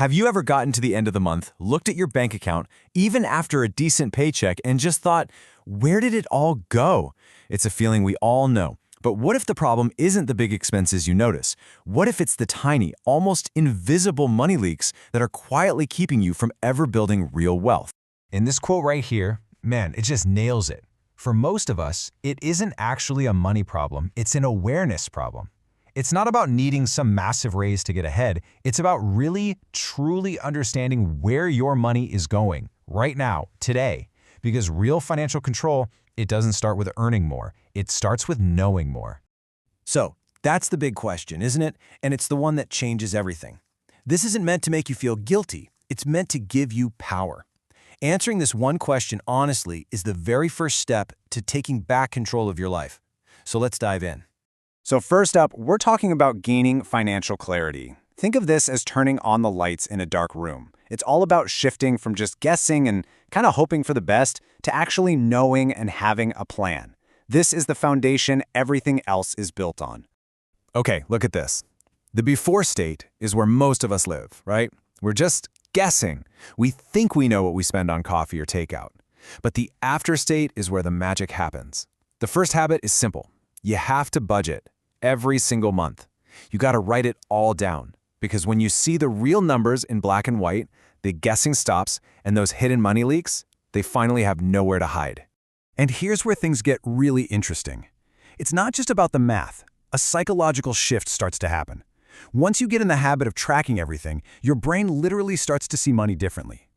Have you ever gotten to the end of the month, looked at your bank account, even after a decent paycheck, and just thought, where did it all go? It's a feeling we all know. But what if the problem isn't the big expenses you notice? What if it's the tiny, almost invisible money leaks that are quietly keeping you from ever building real wealth? In this quote right here, man, it just nails it. For most of us, it isn't actually a money problem, it's an awareness problem. It's not about needing some massive raise to get ahead, it's about really, truly understanding where your money is going, right now, today. Because real financial control, it doesn't start with earning more, it starts with knowing more. So, that's the big question, isn't it? And it's the one that changes everything. This isn't meant to make you feel guilty, it's meant to give you power. Answering this one question honestly is the very first step to taking back control of your life. So let's dive in. So first up, we're talking about gaining financial clarity. Think of this as turning on the lights in a dark room. It's all about shifting from just guessing and kind of hoping for the best to actually knowing and having a plan. This is the foundation everything else is built on. Okay, look at this. The before state is where most of us live, right? We're just guessing. We think we know what we spend on coffee or takeout. But the after state is where the magic happens. The first habit is simple. You have to budget every single month. You got to write it all down, because when you see the real numbers in black and white, the guessing stops, and those hidden money leaks, they finally have nowhere to hide. And here's where things get really interesting. It's not just about the math. A psychological shift starts to happen. Once you get in the habit of tracking everything, your brain literally starts to see money differently.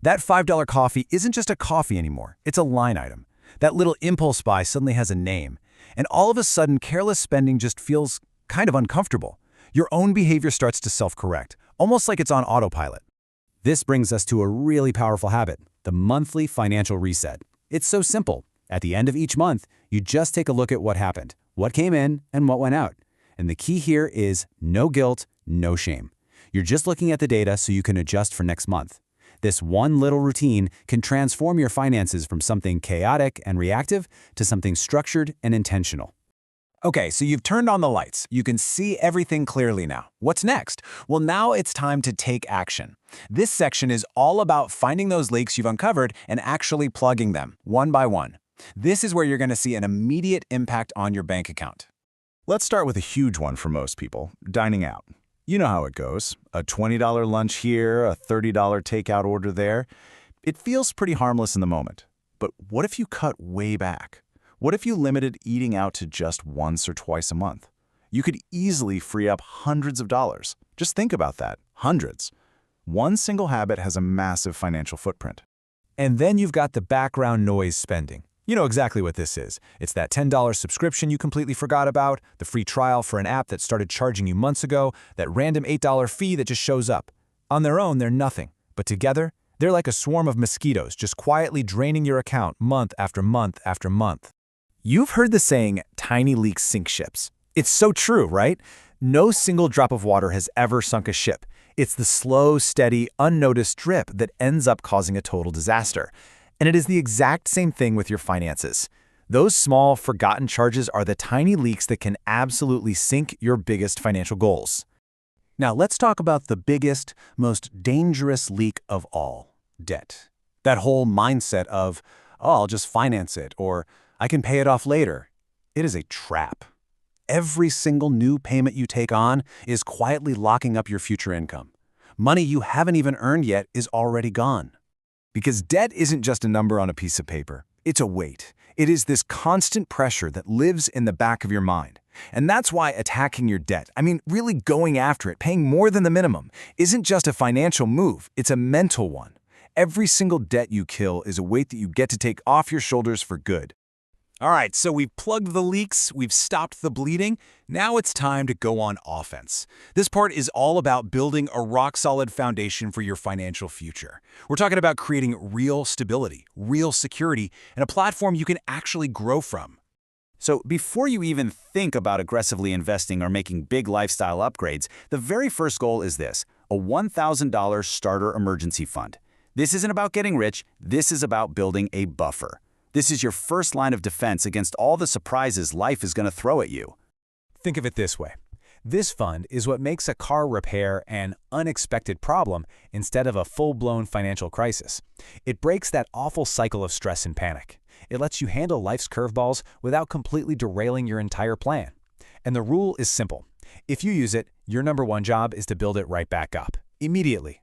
That $5 coffee isn't just a coffee anymore, it's a line item. That little impulse buy suddenly has a name. And all of a sudden, careless spending just feels kind of uncomfortable. Your own behavior starts to self-correct, almost like it's on autopilot. This brings us to a really powerful habit, the monthly financial reset. It's so simple. At the end of each month, you just take a look at what happened, what came in, and what went out. And the key here is no guilt, no shame. You're just looking at the data so you can adjust for next month. This one little routine can transform your finances from something chaotic and reactive to something structured and intentional. Okay, so you've turned on the lights. You can see everything clearly now. What's next? Well, now it's time to take action. This section is all about finding those leaks you've uncovered and actually plugging them, one by one. This is where you're going to see an immediate impact on your bank account. Let's start with a huge one for most people, dining out. You know how it goes. A $20 lunch here, a $30 takeout order there. It feels pretty harmless in the moment. But what if you cut way back? What if you limited eating out to just once or twice a month? You could easily free up hundreds of dollars. Just think about that, hundreds. One single habit has a massive financial footprint. And then you've got the background noise spending. You know exactly what this is. It's that $10 subscription you completely forgot about, the free trial for an app that started charging you months ago, that random $8 fee that just shows up. On their own, they're nothing. But together, they're like a swarm of mosquitoes just quietly draining your account month after month after month. You've heard the saying, tiny leaks sink ships. It's so true, right? No single drop of water has ever sunk a ship. It's the slow, steady, unnoticed drip that ends up causing a total disaster. And it is the exact same thing with your finances. Those small, forgotten charges are the tiny leaks that can absolutely sink your biggest financial goals. Now let's talk about the biggest, most dangerous leak of all, debt. That whole mindset of, oh, I'll just finance it, or I can pay it off later. It is a trap. Every single new payment you take on is quietly locking up your future income. Money you haven't even earned yet is already gone. Because debt isn't just a number on a piece of paper. It's a weight. It is this constant pressure that lives in the back of your mind. And that's why attacking your debt, really going after it, paying more than the minimum, isn't just a financial move, it's a mental one. Every single debt you kill is a weight that you get to take off your shoulders for good. All right, so we've plugged the leaks, we've stopped the bleeding. Now it's time to go on offense. This part is all about building a rock-solid foundation for your financial future. We're talking about creating real stability, real security, and a platform you can actually grow from. So before you even think about aggressively investing or making big lifestyle upgrades, the very first goal is this, a $1,000 starter emergency fund. This isn't about getting rich, this is about building a buffer. This is your first line of defense against all the surprises life is going to throw at you. Think of it this way. This fund is what makes a car repair an unexpected problem instead of a full-blown financial crisis. It breaks that awful cycle of stress and panic. It lets you handle life's curveballs without completely derailing your entire plan. And the rule is simple. If you use it, your number one job is to build it right back up, immediately.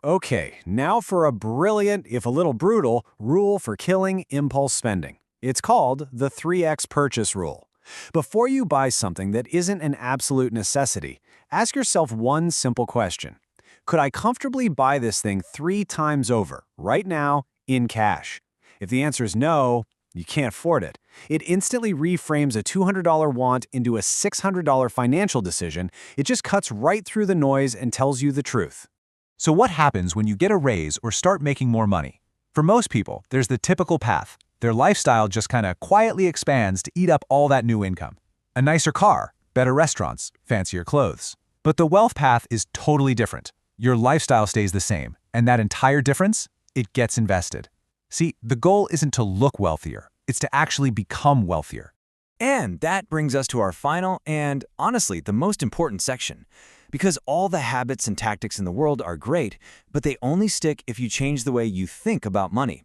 Okay, now for a brilliant, if a little brutal, rule for killing impulse spending. It's called the 3x purchase rule. Before you buy something that isn't an absolute necessity, ask yourself one simple question. Could I comfortably buy this thing 3 times over, right now, in cash? If the answer is no, you can't afford it. It instantly reframes a $200 want into a $600 financial decision. It just cuts right through the noise and tells you the truth. So what happens when you get a raise or start making more money? For most people, there's the typical path. Their lifestyle just kind of quietly expands to eat up all that new income. A nicer car, better restaurants, fancier clothes. But the wealth path is totally different. Your lifestyle stays the same, and that entire difference, it gets invested. See, the goal isn't to look wealthier, it's to actually become wealthier. And that brings us to our final and, honestly, the most important section. Because all the habits and tactics in the world are great, but they only stick if you change the way you think about money.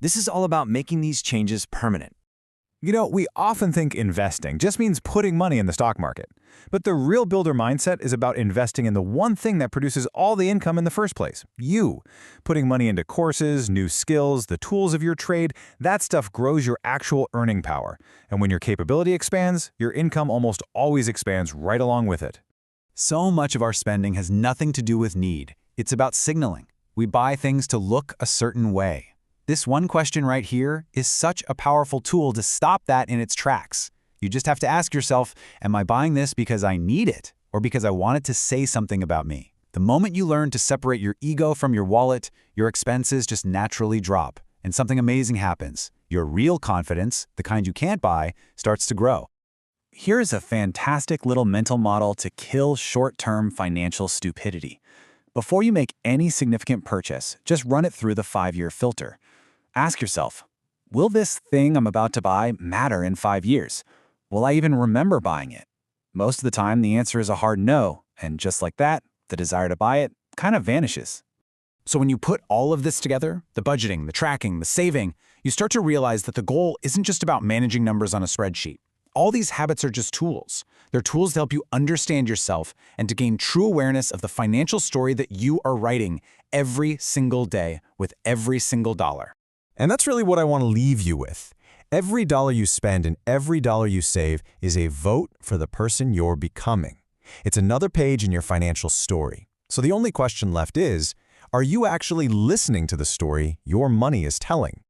This is all about making these changes permanent. You know, we often think investing just means putting money in the stock market. But the real builder mindset is about investing in the one thing that produces all the income in the first place, you. Putting money into courses, new skills, the tools of your trade, that stuff grows your actual earning power. And when your capability expands, your income almost always expands right along with it. So much of our spending has nothing to do with need. It's about signaling. We buy things to look a certain way. This one question right here is such a powerful tool to stop that in its tracks. You just have to ask yourself, am I buying this because I need it or because I want it to say something about me? The moment you learn to separate your ego from your wallet, your expenses just naturally drop, and something amazing happens. Your real confidence, the kind you can't buy, starts to grow. Here is a fantastic little mental model to kill short-term financial stupidity. Before you make any significant purchase, just run it through the 5-year filter. Ask yourself, will this thing I'm about to buy matter in 5 years? Will I even remember buying it? Most of the time, the answer is a hard no, and just like that, the desire to buy it kind of vanishes. So when you put all of this together, the budgeting, the tracking, the saving, you start to realize that the goal isn't just about managing numbers on a spreadsheet. All these habits are just tools. They're tools to help you understand yourself and to gain true awareness of the financial story that you are writing every single day with every single dollar. And that's really what I want to leave you with. Every dollar you spend and every dollar you save is a vote for the person you're becoming. It's another page in your financial story. So the only question left is, are you actually listening to the story your money is telling?